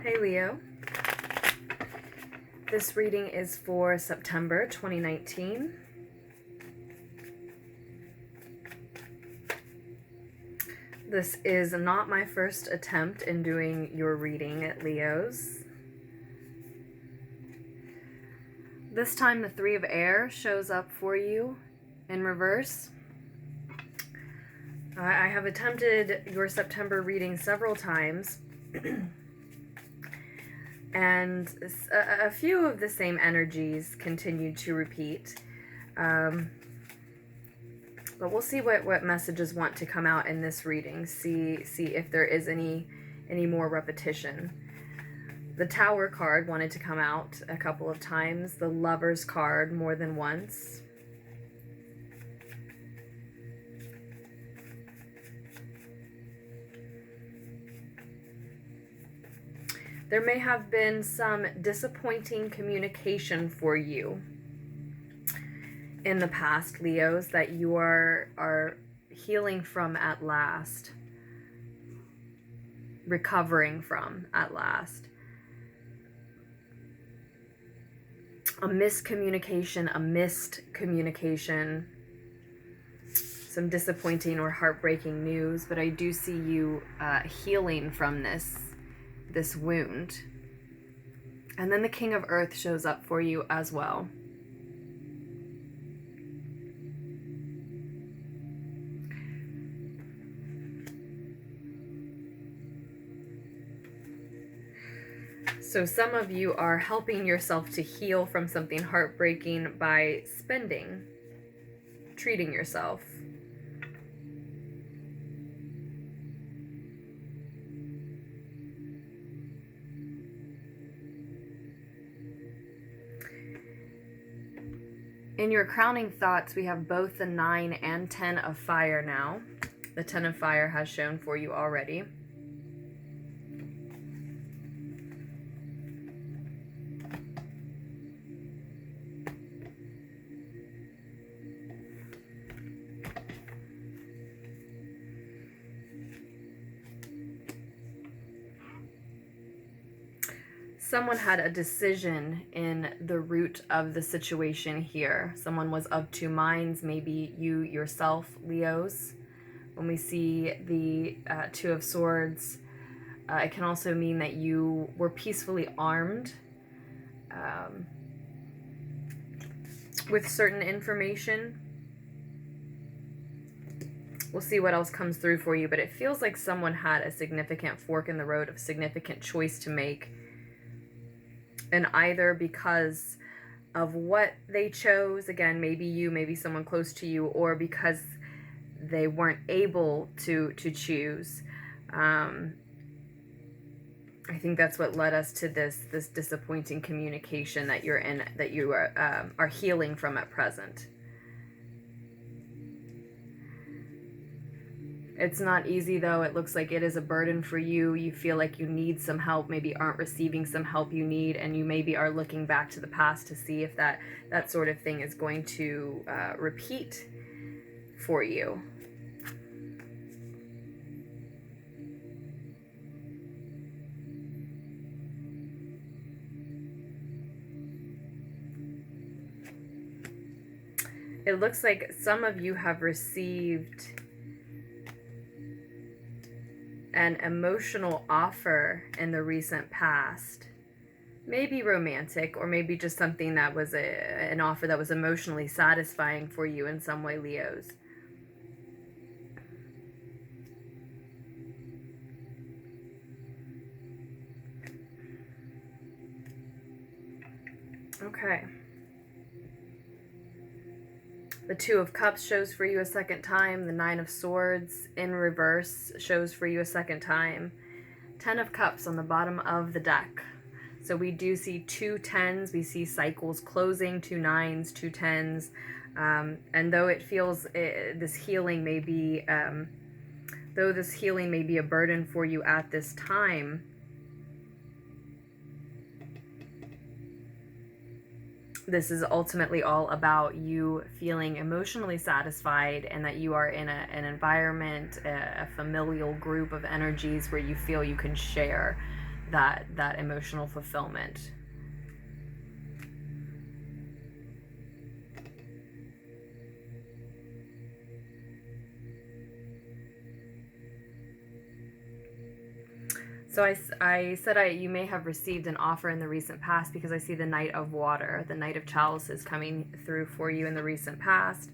Hey Leo, this reading is for September 2019. This is not my first attempt in doing your reading, Leos. This time the Three of Air shows up for you in reverse. I have attempted your September reading several times. And a few of the same energies continue to repeat. But we'll see what messages want to come out in this reading. See if there is any more repetition. The Tower card wanted to come out a couple of times. The Lover's card more than once. There may have been some disappointing communication for you in the past, Leos, that you are healing from at last, recovering from at last. A miscommunication, a missed communication, some disappointing or heartbreaking news, but I do see you healing from this wound. And then the King of Earth shows up for you as well. So some of you are helping yourself to heal from something heartbreaking by spending, treating yourself. In your crowning thoughts, we have both the 9 and 10 of fire now. The 10 of fire has shown for you already. Someone had a decision in the root of the situation here. Someone was of two minds, maybe you yourself, Leos. When we see the Two of Swords, it can also mean that you were peacefully armed with certain information. We'll see what else comes through for you, but it feels like someone had a significant fork in the road, a significant choice to make. And either because of what they chose, again, maybe you, maybe someone close to you, or because they weren't able to choose. I think that's what led us to this disappointing communication that you're in, that you are healing from at present. It's not easy, though. It looks like it is a burden for you. You feel like you need some help, maybe aren't receiving some help you need, and you maybe are looking back to the past to see if that sort of thing is going to repeat for you. It looks like some of you have received an emotional offer in the recent past. Maybe romantic, or maybe just something that was an offer that was emotionally satisfying for you in some way, Leos. Okay. The Two of Cups shows for you a second time. The 9 of Swords in reverse shows for you a second time. 10 of Cups on the bottom of the deck. So we do see 2 10s. We see cycles closing, 2 9s, 2 10s. And though it feels this healing may be, though this healing may be a burden for you at this time, this is ultimately all about you feeling emotionally satisfied, and that you are in an environment, a familial group of energies where you feel you can share that emotional fulfillment. So I said you may have received an offer in the recent past, because I see the Knight of Water, the Knight of Chalices coming through for you in the recent past.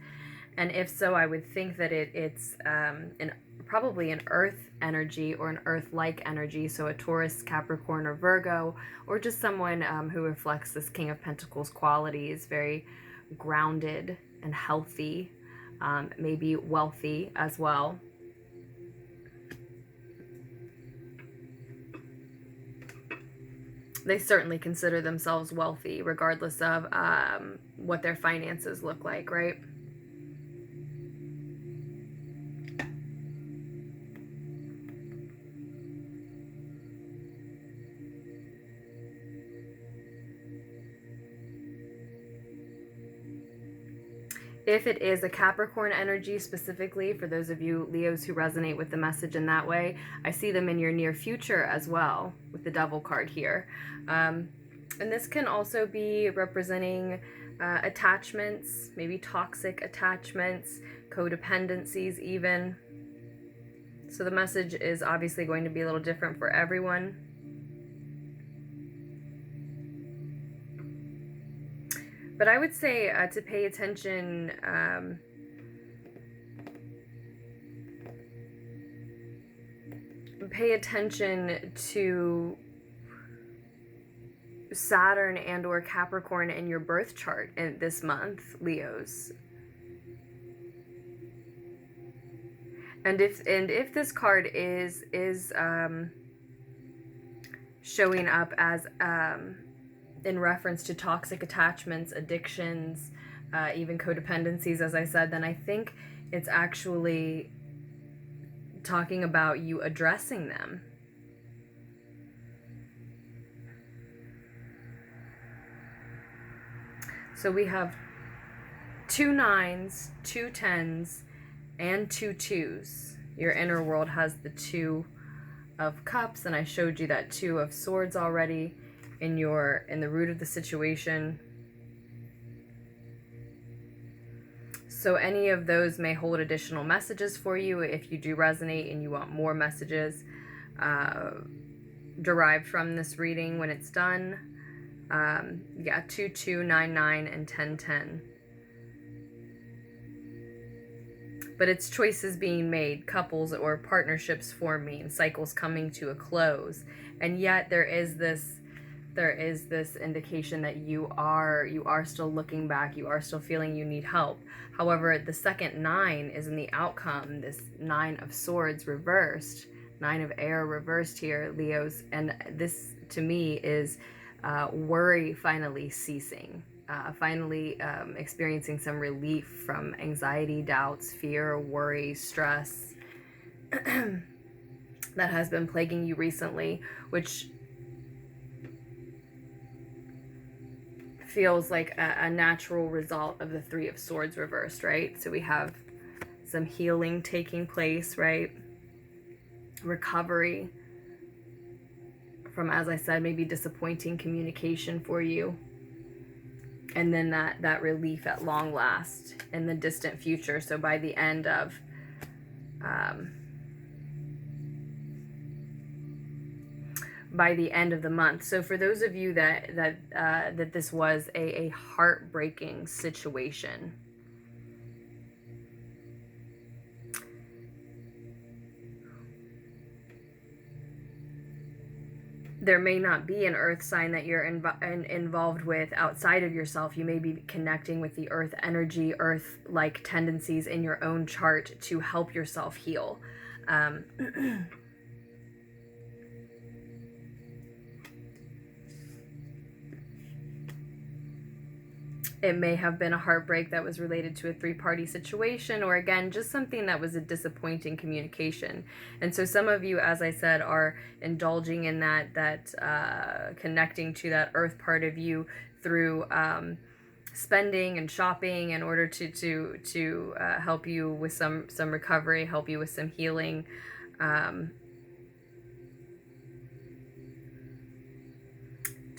And if so, I would think that it's probably an earth energy or an earth-like energy, so a Taurus, Capricorn, or Virgo, or just someone who reflects this King of Pentacles qualities, very grounded and healthy, maybe wealthy as well. They certainly consider themselves wealthy, regardless of what their finances look like, right? If it is a Capricorn energy specifically, for those of you Leos who resonate with the message in that way, I see them in your near future as well, with the Devil card here. And this can also be representing attachments, maybe toxic attachments, codependencies even. So the message is obviously going to be a little different for everyone. But I would say to pay attention, to Saturn and or Capricorn in your birth chart in this month, Leos. And if this card is showing up as in reference to toxic attachments, addictions, even codependencies, as I said, then I think it's actually talking about you addressing them. So we have 2 9s, 2 10s, and 2 2s. Your inner world has the 2 of Cups, and I showed you that 2 of Swords already in the root of the situation. So any of those may hold additional messages for you if you do resonate and you want more messages derived from this reading when it's done. Yeah, 2 2, 9 9, and 10 10. But it's choices being made, couples or partnerships forming, cycles coming to a close, and yet there is this indication that you are still looking back, you are still feeling you need help. However, the second 9 is in the outcome, this 9 of Swords reversed, 9 of Air reversed here, Leos, and this to me is worry finally ceasing, finally experiencing some relief from anxiety, doubts, fear, worry, stress that has been plaguing you recently, which feels like a natural result of the 3 of Swords reversed, right? So we have some healing taking place, right? Recovery from, as I said, maybe disappointing communication for you. And then that relief at long last in the distant future. So by the end of the month. So for those of you that this was a heartbreaking situation, there may not be an earth sign that you're involved with outside of yourself. You may be connecting with the earth energy, earth-like tendencies in your own chart to help yourself heal. It may have been a heartbreak that was related to a 3-party situation, or again, just something that was a disappointing communication. And so some of you, as I said, are indulging in that connecting to that earth part of you through spending and shopping in order to help you with some recovery, help you with some healing.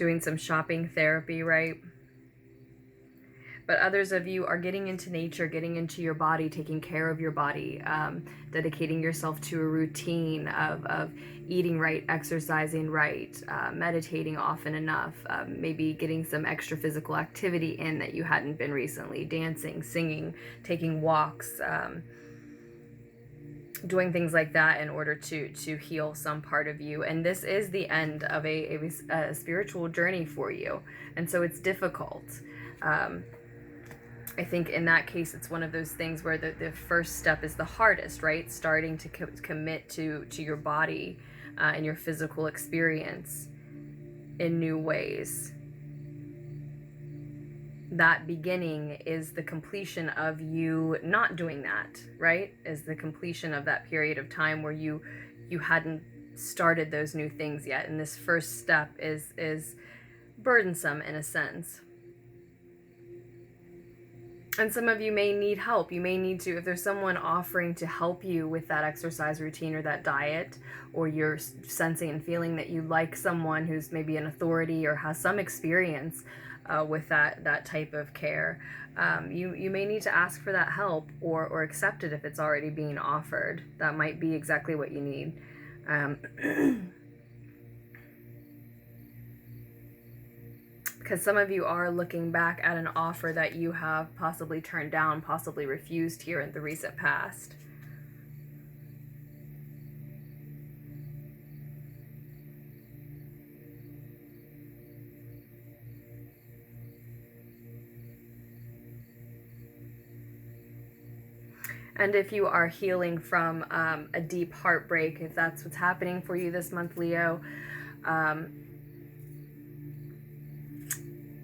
doing some shopping therapy, right? But others of you are getting into nature, getting into your body, taking care of your body, dedicating yourself to a routine of eating right, exercising right, meditating often enough, maybe getting some extra physical activity in that you hadn't been recently, dancing, singing, taking walks, doing things like that in order to heal some part of you. And this is the end of a spiritual journey for you. And so it's difficult. I think in that case, it's one of those things where the first step is the hardest, right? Starting to commit to your body and your physical experience in new ways. That beginning is the completion of you not doing that, right? Is the completion of that period of time where you hadn't started those new things yet. And this first step is burdensome in a sense. And some of you may need help. You may need to, if there's someone offering to help you with that exercise routine or that diet, or you're sensing and feeling that you like someone who's maybe an authority or has some experience with that type of care, you may need to ask for that help or accept it if it's already being offered. That might be exactly what you need. Because some of you are looking back at an offer that you have possibly turned down, possibly refused here in the recent past. And if you are healing from a deep heartbreak, if that's what's happening for you this month, Leo,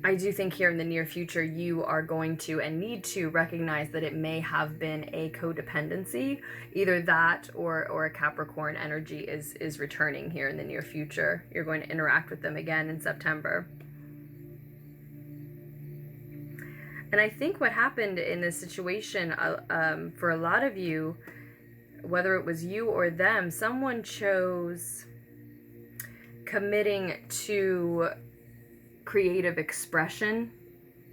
I do think here in the near future, you are going to and need to recognize that it may have been a codependency. Either that or a Capricorn energy is returning here in the near future. You're going to interact with them again in September. And I think what happened in this situation for a lot of you, whether it was you or them, someone chose committing to creative expression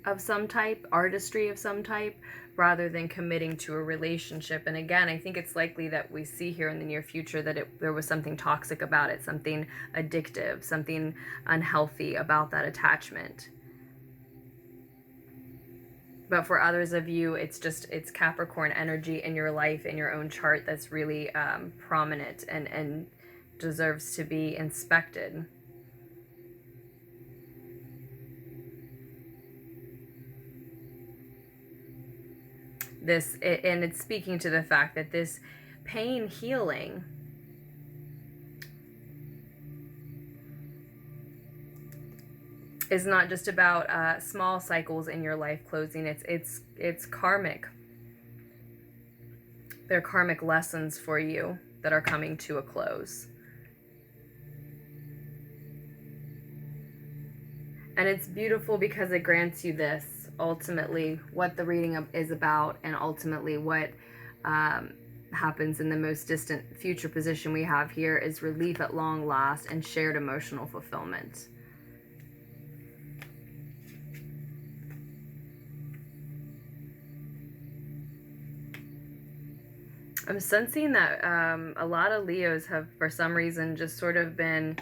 of some type, artistry of some type, rather than committing to a relationship. And again, I think it's likely that we see here in the near future that there was something toxic about it, something addictive, something unhealthy about that attachment. But for others of you, it's Capricorn energy in your life, in your own chart, that's really prominent and deserves to be inspected. And it's speaking to the fact that this pain healing is not just about small cycles in your life closing. It's karmic. They're karmic lessons for you that are coming to a close. And it's beautiful because it grants you this, ultimately, what the reading is about, and ultimately what happens in the most distant future position we have here is relief at long last and shared emotional fulfillment. I'm sensing that a lot of Leos have, for some reason, just sort of been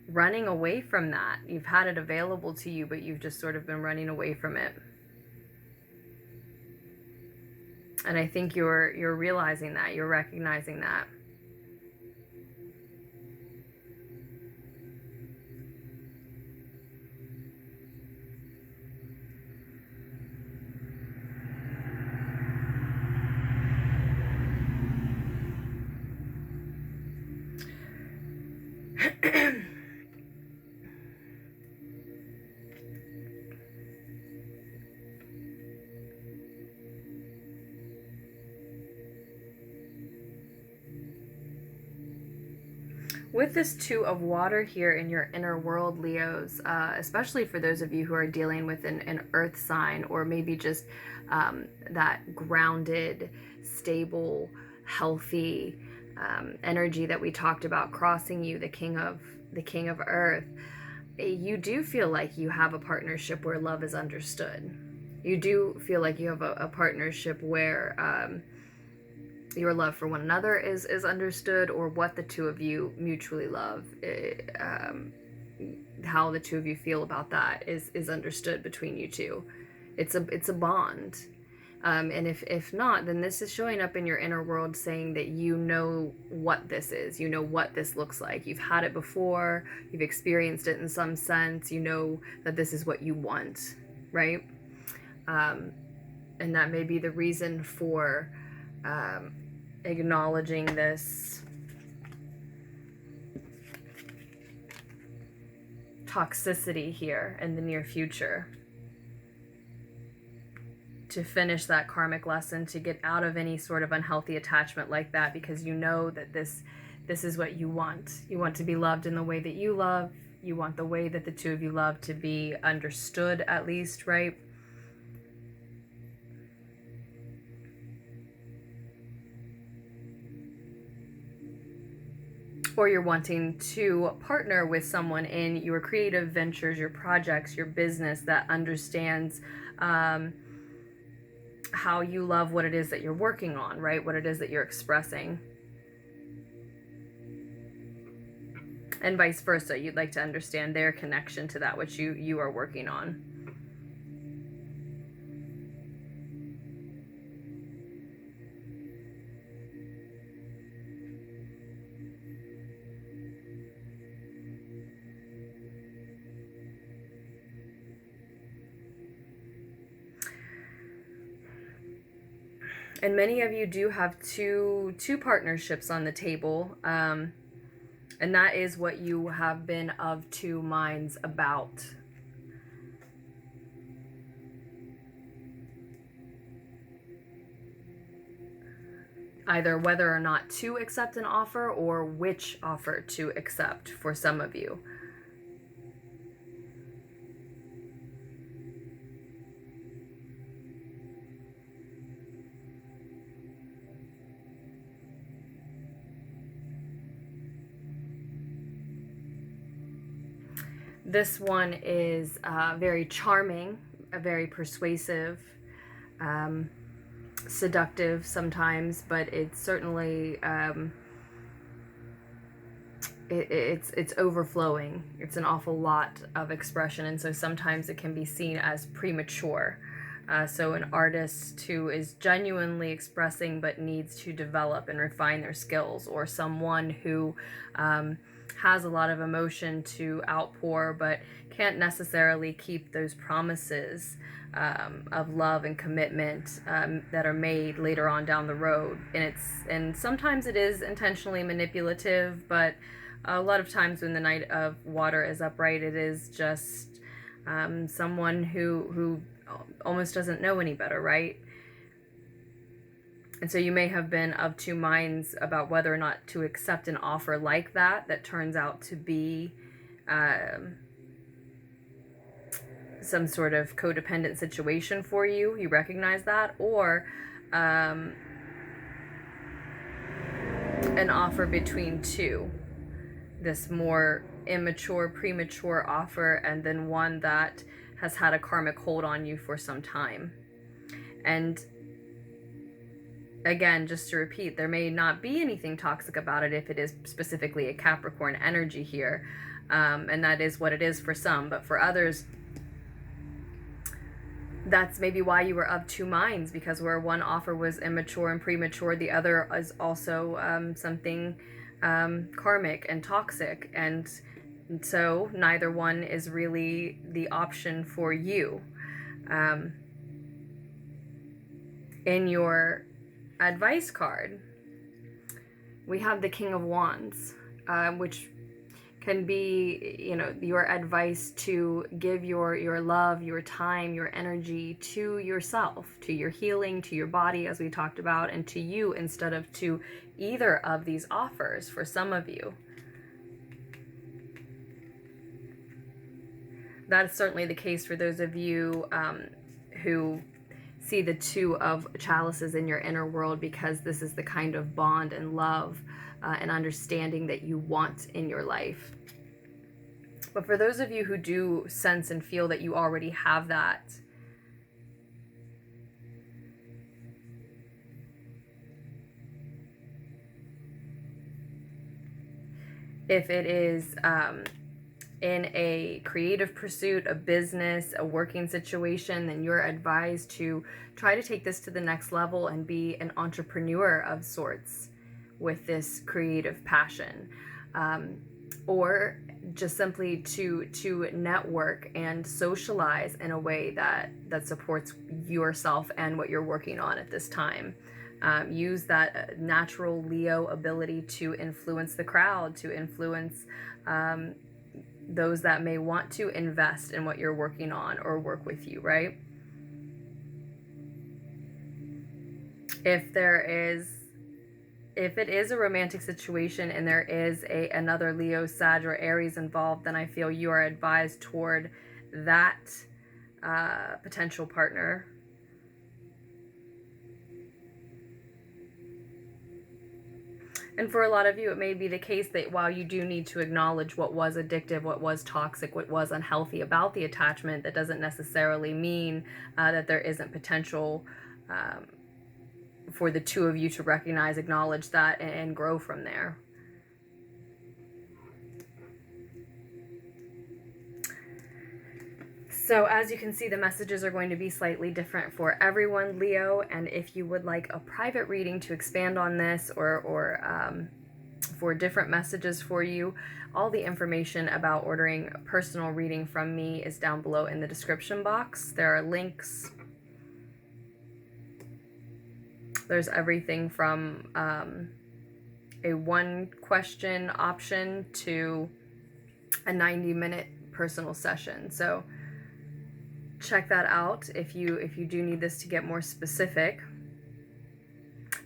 running away from that. You've had it available to you, but you've just sort of been running away from it. And I think you're realizing that, you're recognizing that. With this Two of Water here in your inner world, Leos, especially for those of you who are dealing with an earth sign, or maybe just that grounded, stable, healthy energy that we talked about crossing you, the king of earth, you do feel like you have a partnership where love is understood. You do feel like you have a partnership where your love for one another is understood, or what the two of you mutually love, how the two of you feel about that is understood between you two. It's a bond. And if not, then this is showing up in your inner world saying that you know what this is. You know what this looks like. You've had it before. You've experienced it in some sense. You know that this is what you want, right? And that may be the reason for acknowledging this toxicity here in the near future, to finish that karmic lesson, to get out of any sort of unhealthy attachment like that, because you know that this is what you want. You want to be loved in the way that you love. You want the way that the two of you love to be understood, at least, right? Or you're wanting to partner with someone in your creative ventures, your projects, your business that understands how you love what it is that you're working on, right? What it is that you're expressing. And vice versa. You'd like to understand their connection to that which you are working on. And many of you do have two partnerships on the table, and that is what you have been of two minds about. Either whether or not to accept an offer, or which offer to accept for some of you. This one is very charming, very persuasive, seductive sometimes, but it's certainly it's overflowing. It's an awful lot of expression, and so sometimes it can be seen as premature. So an artist who is genuinely expressing but needs to develop and refine their skills, or someone who has a lot of emotion to outpour but can't necessarily keep those promises of love and commitment that are made later on down the road. And sometimes it is intentionally manipulative, but a lot of times when the Knight of Water is upright, it is just someone who almost doesn't know any better, right? And so you may have been of two minds about whether or not to accept an offer like that turns out to be some sort of codependent situation for you. You recognize that, or an offer between two. This more immature, premature offer, and then one that has had a karmic hold on you for some time. And again, just to repeat, there may not be anything toxic about it if it is specifically a Capricorn energy here. And that is what it is for some. But for others, that's maybe why you were of two minds, because where one offer was immature and premature, the other is also something karmic and toxic. And so neither one is really the option for you. In your advice card, we have the King of Wands, which can be, your advice to give your love, your time, your energy to yourself, to your healing, to your body, as we talked about, and to you instead of to either of these offers for some of you. That is certainly the case for those of you who see the Two of Chalices in your inner world, because this is the kind of bond and love and understanding that you want in your life. But for those of you who do sense and feel that you already have that, if it is in a creative pursuit, a business, a working situation, then you're advised to try to take this to the next level and be an entrepreneur of sorts with this creative passion. Or just simply to network and socialize in a way that supports yourself and what you're working on at this time. Use that natural Leo ability to influence the crowd, to influence those that may want to invest in what you're working on or work with you, right? If it is a romantic situation and there is another Leo, Sag, or Aries involved, then I feel you are advised toward that potential partner. And for a lot of you, it may be the case that while you do need to acknowledge what was addictive, what was toxic, what was unhealthy about the attachment, that doesn't necessarily mean that there isn't potential for the two of you to recognize, acknowledge that, and grow from there. So as you can see, the messages are going to be slightly different for everyone, Leo, and if you would like a private reading to expand on this or for different messages for you, all the information about ordering a personal reading from me is down below in the description box. There are links. There's everything from a one question option to a 90-minute personal session. So check that out if you do need this to get more specific.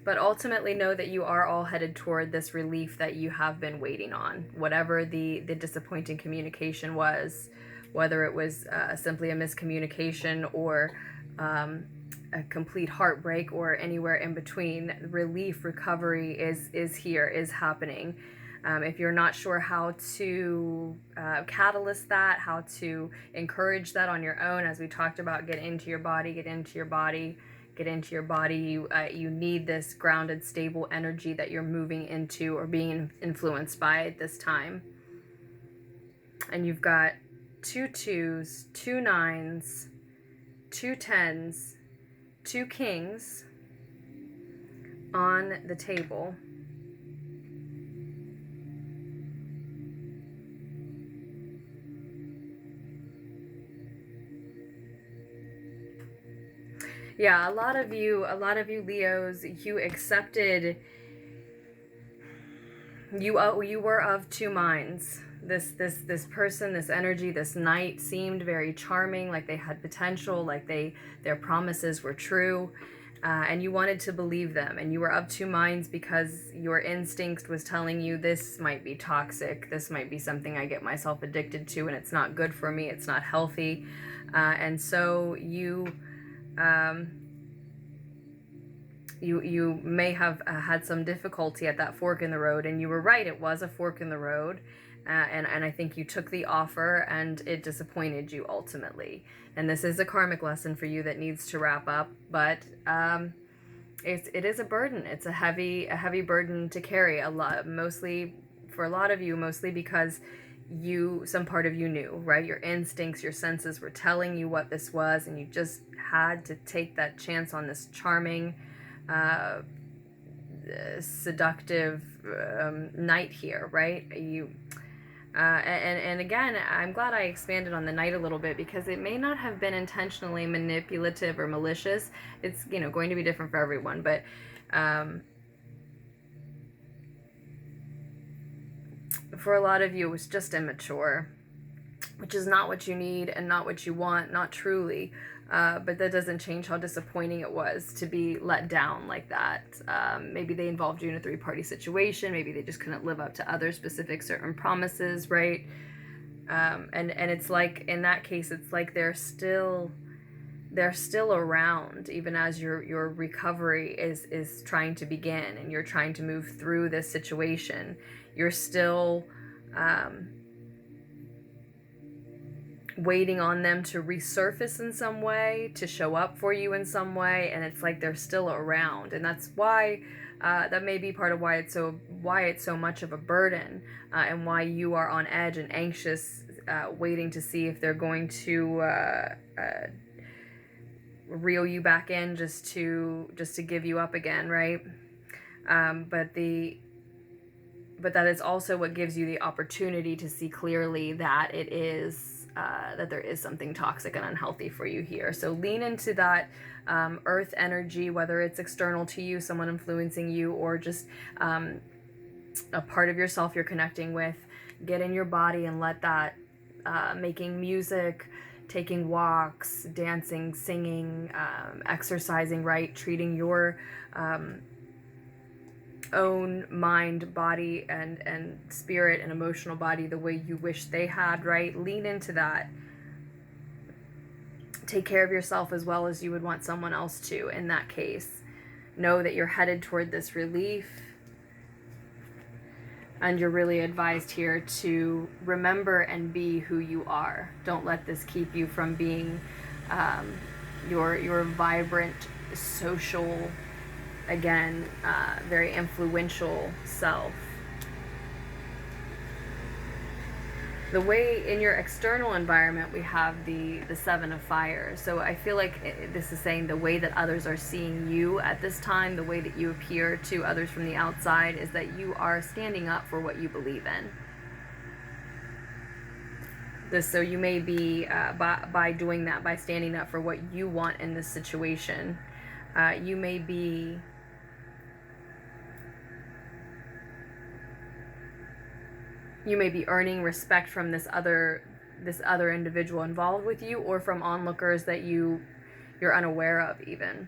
But ultimately know that you are all headed toward this relief that you have been waiting on. Whatever the disappointing communication was, whether it was simply a miscommunication or a complete heartbreak or anywhere in between, relief, recovery is here, is happening. If you're not sure how to catalyst that, how to encourage that on your own, as we talked about, get into your body, get into your body. You need this grounded, stable energy that you're moving into or being influenced by at this time. And you've got 2 2s, 2 9s, 2 10s, 2 kings on the table. Yeah, a lot of you Leos, you accepted, you were of two minds. This person, this energy, this knight seemed very charming, like they had potential, like their promises were true, and you wanted to believe them, and you were of two minds because your instinct was telling you this might be toxic, this might be something I get myself addicted to, and it's not good for me, it's not healthy, and so you may have had some difficulty at that fork in the road, and you were right, it was a fork in the road, and I think you took the offer and it disappointed you ultimately. And this is a karmic lesson for you that needs to wrap up, but it is a burden. It's a heavy burden to carry, mostly for a lot of you, mostly because some part of you knew, right? Your instincts, your senses were telling you what this was, and you just had to take that chance on this charming, seductive knight here, right? And again, I'm glad I expanded on the knight a little bit, because it may not have been intentionally manipulative or malicious. It's going to be different for everyone, but for a lot of you, it was just immature, which is not what you need and not what you want, not truly. But that doesn't change how disappointing it was to be let down like that. Maybe they involved you in a three-party situation. Maybe they just couldn't live up to other specific certain promises, right? And it's like, in that case, it's like they're still around, even as your recovery is trying to begin and you're trying to move through this situation. You're still waiting on them to resurface in some way, to show up for you in some way, and it's like they're still around. And that's why that may be part of why it's so much of a burden, and why you are on edge and anxious, waiting to see if they're going to reel you back in just to give you up again, right? But that is also what gives you the opportunity to see clearly that it is that there is something toxic and unhealthy for you here. So lean into that earth energy, whether it's external to you, someone influencing you, or just a part of yourself you're connecting with. Get in your body and let that making music, taking walks, dancing, singing, exercising, right? Treating your own mind, body, and spirit and emotional body the way you wish they had, right? Lean into that. Take care of yourself as well as you would want someone else to in that case. Know that you're headed toward this relief, and you're really advised here to remember and be who you are. Don't let this keep you from being your vibrant, social, again, very influential self. The way in your external environment, we have the Seven of Fire. So I feel like this is saying the way that others are seeing you at this time, the way that you appear to others from the outside, is that you are standing up for what you believe in. So you may be, by doing that, by standing up for what you want in this situation, you may be earning respect from this other individual involved with you, or from onlookers that you're unaware of even.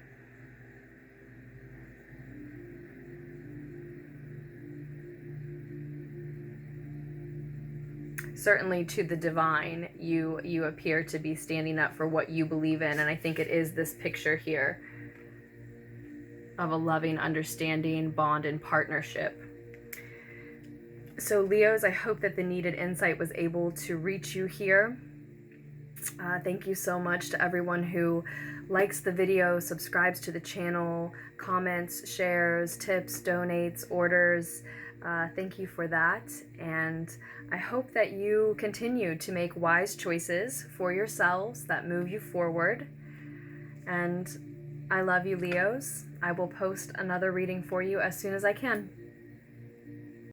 Certainly to the divine, you appear to be standing up for what you believe in, and I think it is this picture here of a loving, understanding bond and partnership. So Leos, I hope that the needed insight was able to reach you here. Thank you so much to everyone who likes the video, subscribes to the channel, comments, shares, tips, donates, orders. Thank you for that. And I hope that you continue to make wise choices for yourselves that move you forward. And I love you, Leos. I will post another reading for you as soon as I can.